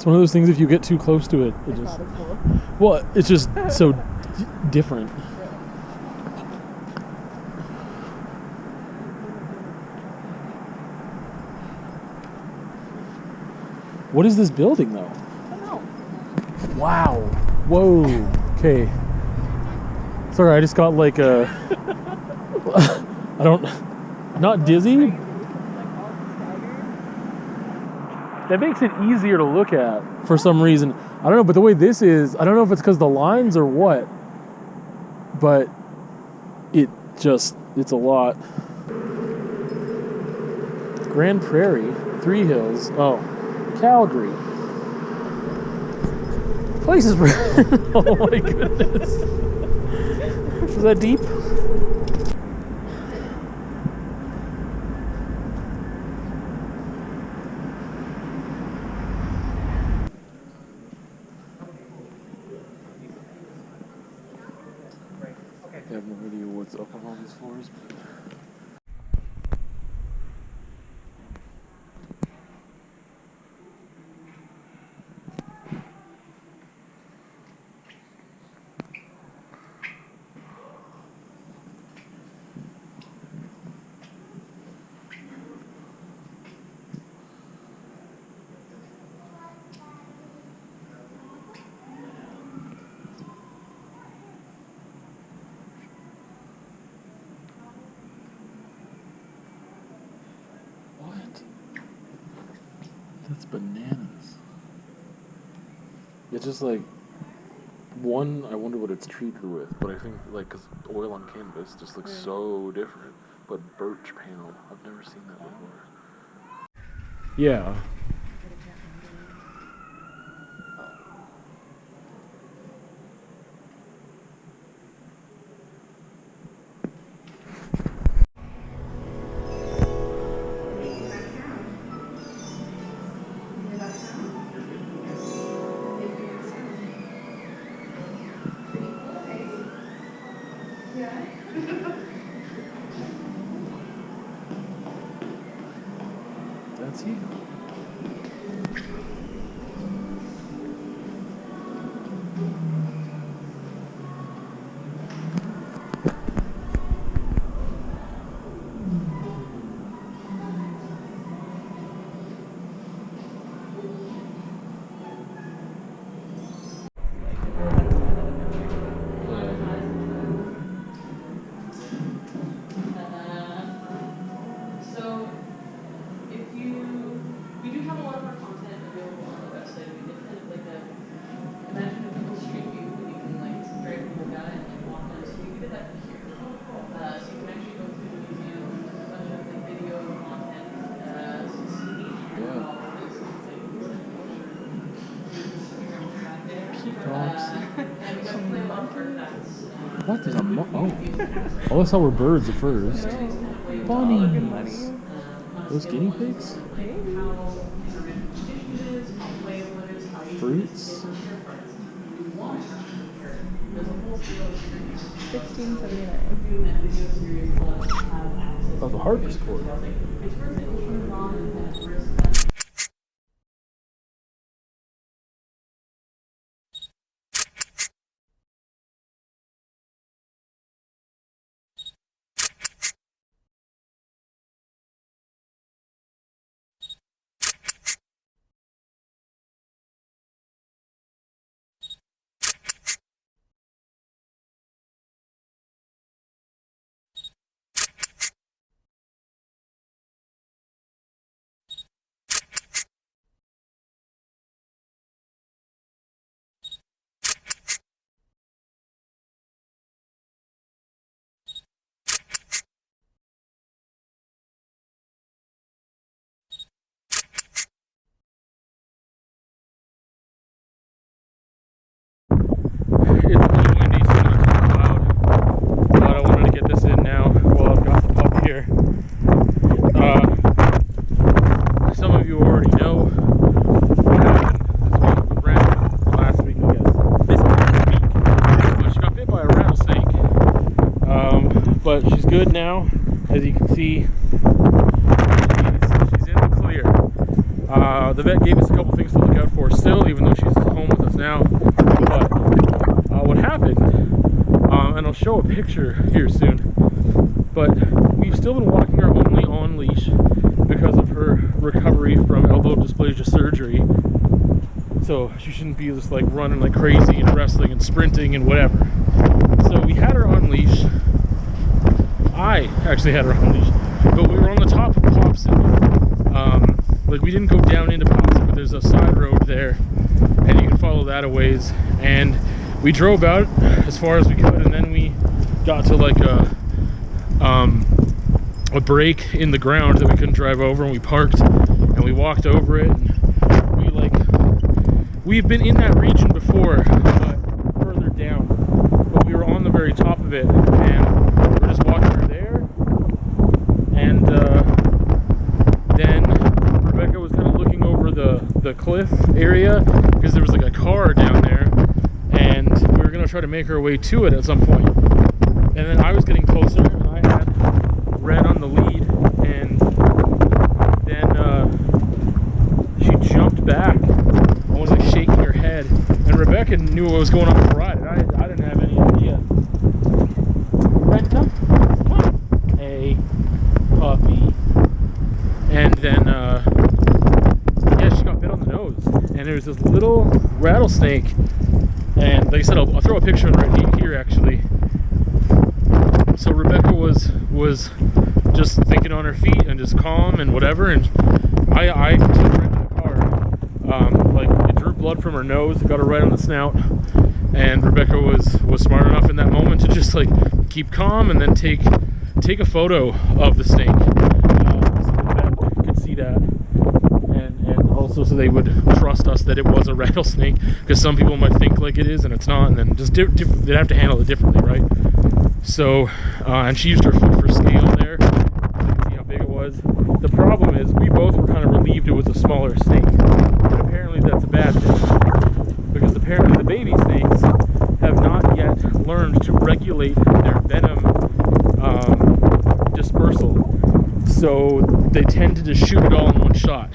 one of those things, if you get too close to it, it just... Well, it's just so different. What is this building, though? I don't know. Wow. Whoa. Okay. Sorry, I just got like a... I don't... Not dizzy? That makes it easier to look at for some reason. I don't know, but the way this is, I don't know if it's because the lines or what, but it's a lot. Grand Prairie, Three Hills, oh, Calgary. Place is... Oh my goodness. Was that deep? I have no idea what's up on all these floors. That's bananas. It's just like, one, I wonder what it's treated with, but I think, like, because oil on canvas just looks so different. But birch panel, I've never seen that before. Yeah. That's you. What is a oh, I saw were birds at first. Bunnies. Those guinea pigs? Fruits? $16.79. That's a harpsichord. It's really windy, so it's not loud. But I wanted to get this in now while I've got the pup here. Some of you already know what happened with Wren last week, I guess. This week. But she got bit by a rattlesnake. But she's good now, as you can see. She's in the clear. The vet gave us a couple things things to look out for still, even though she's home with us now. But what happened, and I'll show a picture here soon, but we've still been walking her only on leash because of her recovery from elbow dysplasia surgery. So she shouldn't be just like running like crazy and wrestling and sprinting and whatever. So we had her on leash. I actually had her on leash, but we were on the top of Popson. Like we didn't go down into Popson, but there's a side road there, and you can follow that a ways. And we drove out as far as we could, and then we got to like a break in the ground that we couldn't drive over, and we parked and we walked over it. And we've been in that region before, but further down. But we were on the very top of it, and we're just walking her there. And then Rebecca was kind of looking over the cliff area because there was like a car down there, and we were gonna try to make our way to it at some point. And then I was getting closer, and I had Wren on the lead, and then she jumped back and was like shaking her head, and Rebecca knew what was going on with the ride, and I didn't have any idea. Wren, come on. Hey, puppy. And then yeah, she got bit on the nose, and there was this little rattlesnake, and like I said, I'll throw a picture of it right here actually. So Rebecca was just thinking on her feet and just calm and whatever, and I took her into the car. Like it drew blood from her nose, it got her right on the snout, and Rebecca was smart enough in that moment to just like keep calm and then take a photo of the snake, so that could see that, and also so they would trust us that it was a rattlesnake, because some people might think like it is and it's not, and then just they'd have to handle it differently, right? So, and she used her foot for scale there, so you can see how big it was. The problem is, we both were kind of relieved it was a smaller snake, but apparently that's a bad thing, because apparently the baby snakes have not yet learned to regulate their venom dispersal, so they tend to just shoot it all in one shot,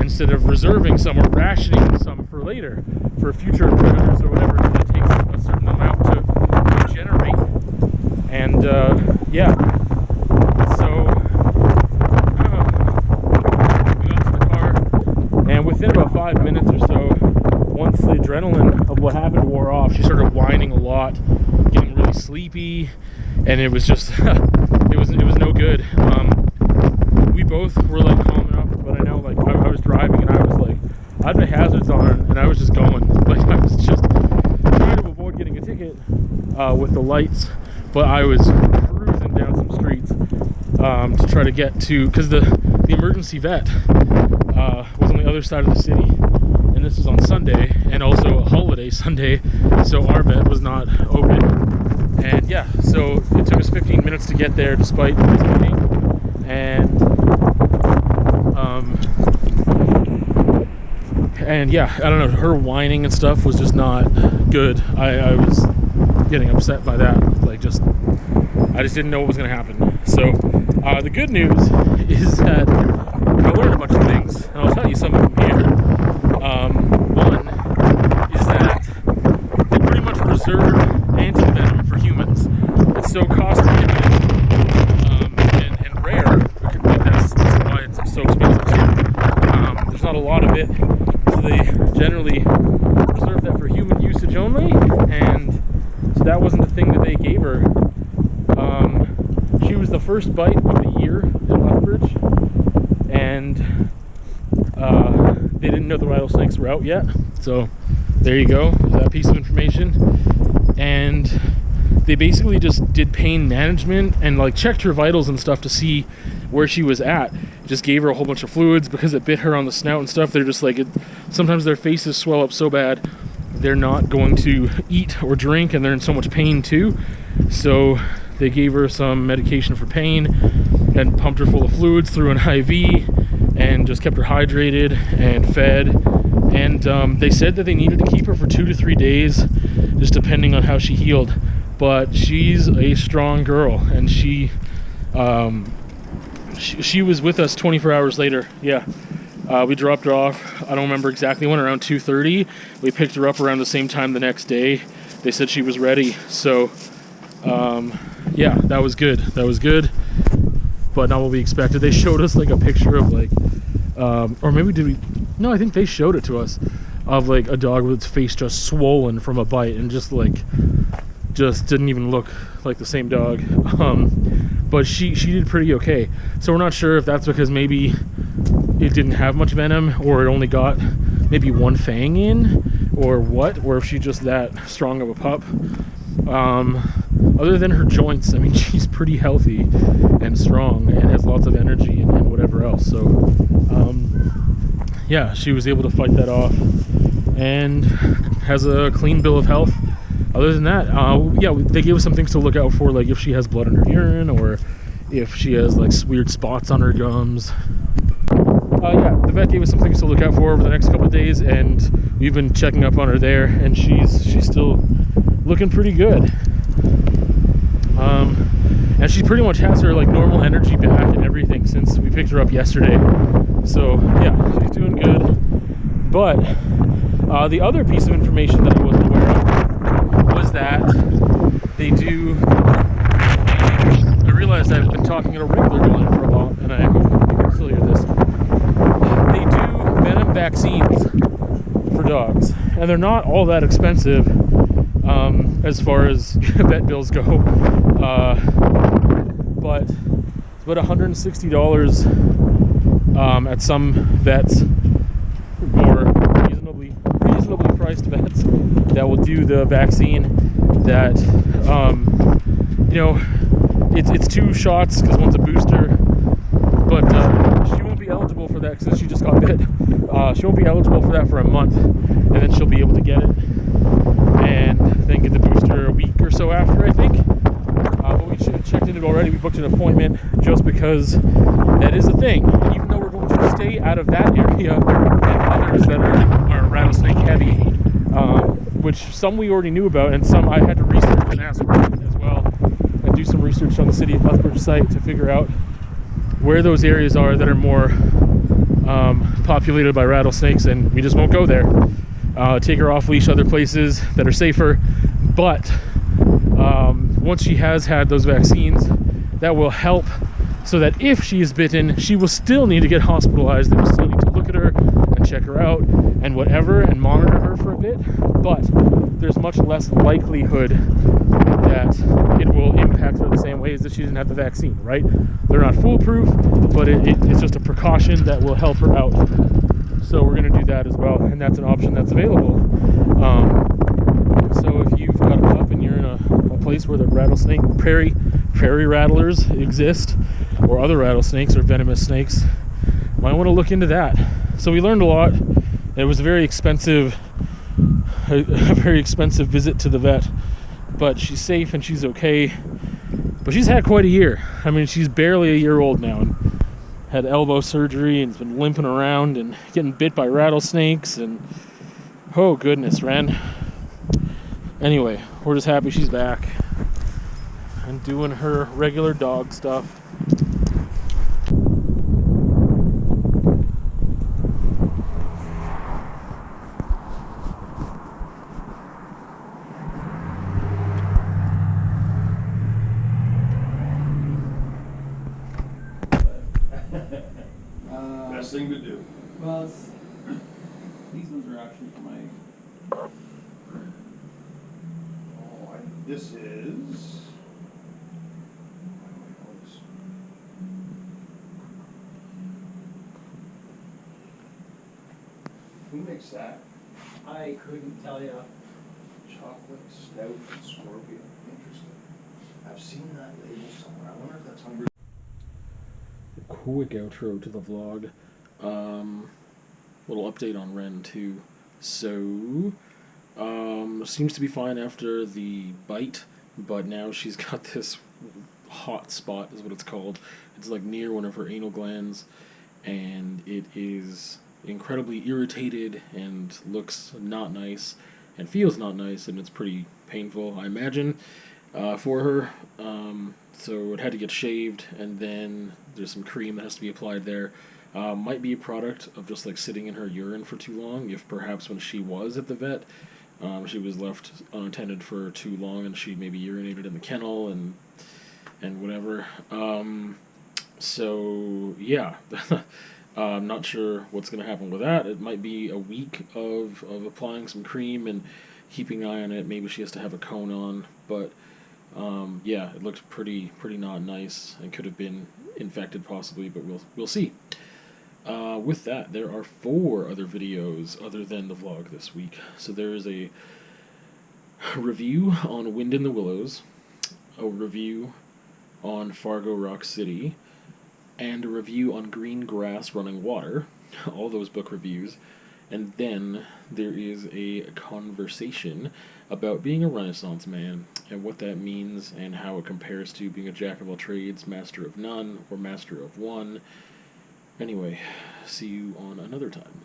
instead of reserving some or rationing some for later, for future predators or whatever. It takes a certain amount to generate. And yeah, so we got to the car, and within about 5 minutes or so, once the adrenaline of what happened wore off, she started whining a lot, getting really sleepy, and it was just it was no good. We both were like calm enough, but I know like I was driving, and I was like, I had my hazards on, and I was just going, like I was just trying to avoid getting a ticket with the lights. But I was cruising down some streets to try to get to, because the emergency vet was on the other side of the city, and this was on Sunday, and also a holiday Sunday, so our vet was not open. And yeah, so it took us 15 minutes to get there despite this meeting, and yeah, I don't know, her whining and stuff was just not good. I was getting upset by that. Like, I just didn't know what was going to happen. So the good news is that I learned a bunch of things, and I'll tell you some of them here. One is that they pretty much reserve anti-venom for humans. It's so cost prohibitive and rare. That's why it's so expensive too. There's not a lot of it, so they generally reserve that for human usage only, and so that wasn't the thing that they gave her. She was the first bite of the year in Lethbridge, and they didn't know the rattlesnakes were out yet, so there you go, that piece of information. And they basically just did pain management and like checked her vitals and stuff to see where she was at. Just gave her a whole bunch of fluids because it bit her on the snout and stuff. They're just like, sometimes their faces swell up so bad they're not going to eat or drink, and they're in so much pain too. So they gave her some medication for pain and pumped her full of fluids through an IV and just kept her hydrated and fed. And they said that they needed to keep her for 2 to 3 days, just depending on how she healed. But she's a strong girl, and she was with us 24 hours later. Yeah, We dropped her off, I don't remember exactly when, around 2:30. We picked her up around the same time the next day. They said she was ready, so yeah, that was good. But not what we expected. They showed us like a picture of like, or maybe did we? No, I think they showed it to us, of like a dog with its face just swollen from a bite and just didn't even look like the same dog. But she did pretty okay. So we're not sure if that's because maybe it didn't have much venom, or it only got maybe one fang in, or what, or if she's just that strong of a pup. Other than her joints, I mean, she's pretty healthy and strong and has lots of energy and whatever else. So yeah, she was able to fight that off and has a clean bill of health. Other than that, yeah, they gave us some things to look out for, like if she has blood in her urine, or if she has like weird spots on her gums. Yeah, the vet gave us some things to look out for over the next couple of days, and we've been checking up on her there, and she's still looking pretty good. And she pretty much has her like normal energy back and everything since we picked her up yesterday. So yeah, she's doing good. But the other piece of information that I wasn't aware of was that they do. I realized I've been talking in a regular volume for a while, and I hope you can still hear this. They do venom vaccines for dogs, and they're not all that expensive as far as vet bills go. But it's about $160 at some vets, or reasonably priced vets that will do the vaccine. That you know, it's 2 shots because one's a booster, but she won't be eligible for that because she just got bit. She won't be eligible for that for a month, and then she'll be able to get it, and then get the booster a week or so after, I think. But we should have checked into it already. We booked an appointment just because that is a thing. Even though we're going to stay out of that area and others that are rattlesnake heavy, which some we already knew about, and some I had to research and ask around as well, and do some research on the City of Lethbridge site to figure out where those areas are that are more populated by rattlesnakes, and we just won't go there. Take her off leash other places that are safer, but once she has had those vaccines, that will help so that if she is bitten, she will still need to get hospitalized. They will still need to look at her and check her out and whatever, and monitor her for a bit, but there's much less likelihood that it will impact her the same way as if she didn't have the vaccine, right? They're not foolproof, but it's just a precaution that will help her out. So we're going to do that as well, and that's an option that's available. So if you've got a pup and you're in a place where the rattlesnake, prairie rattlers exist, or other rattlesnakes or venomous snakes, might want to look into that. So we learned a lot. It was a very expensive visit to the vet, but she's safe and she's okay. But she's had quite a year. I mean, she's barely a year old now, and had elbow surgery and has been limping around and getting bit by rattlesnakes, and oh goodness, Wren. Anyway, we're just happy she's back and doing her regular dog stuff. Best thing to do. Well, these ones are actually for my. This is. Who makes that? I couldn't tell you. Chocolate Stout and Scorpion. Interesting. I've seen that label somewhere. I wonder if that's Hungry. Quick outro to the vlog. Little update on Wren too. So, seems to be fine after the bite, but now she's got this hot spot, is what it's called. It's like near one of her anal glands, and it is incredibly irritated and looks not nice and feels not nice, and it's pretty painful, I imagine, for her. So it had to get shaved, and then there's some cream that has to be applied there. Might be a product of just like sitting in her urine for too long. If perhaps when she was at the vet, she was left unattended for too long, and she maybe urinated in the kennel and whatever. So yeah, I'm not sure what's going to happen with that. It might be a week of applying some cream and keeping an eye on it. Maybe she has to have a cone on, but yeah, it looks pretty not nice and could have been infected possibly, but we'll see. With that, there are 4 other videos other than the vlog this week. So there is a review on Wind in the Willows, a review on Fargo Rock City, and a review on Green Grass Running Water, all those book reviews. And then there is a conversation about being a Renaissance man and what that means and how it compares to being a jack of all trades, master of none, or master of one. Anyway, see you on another time.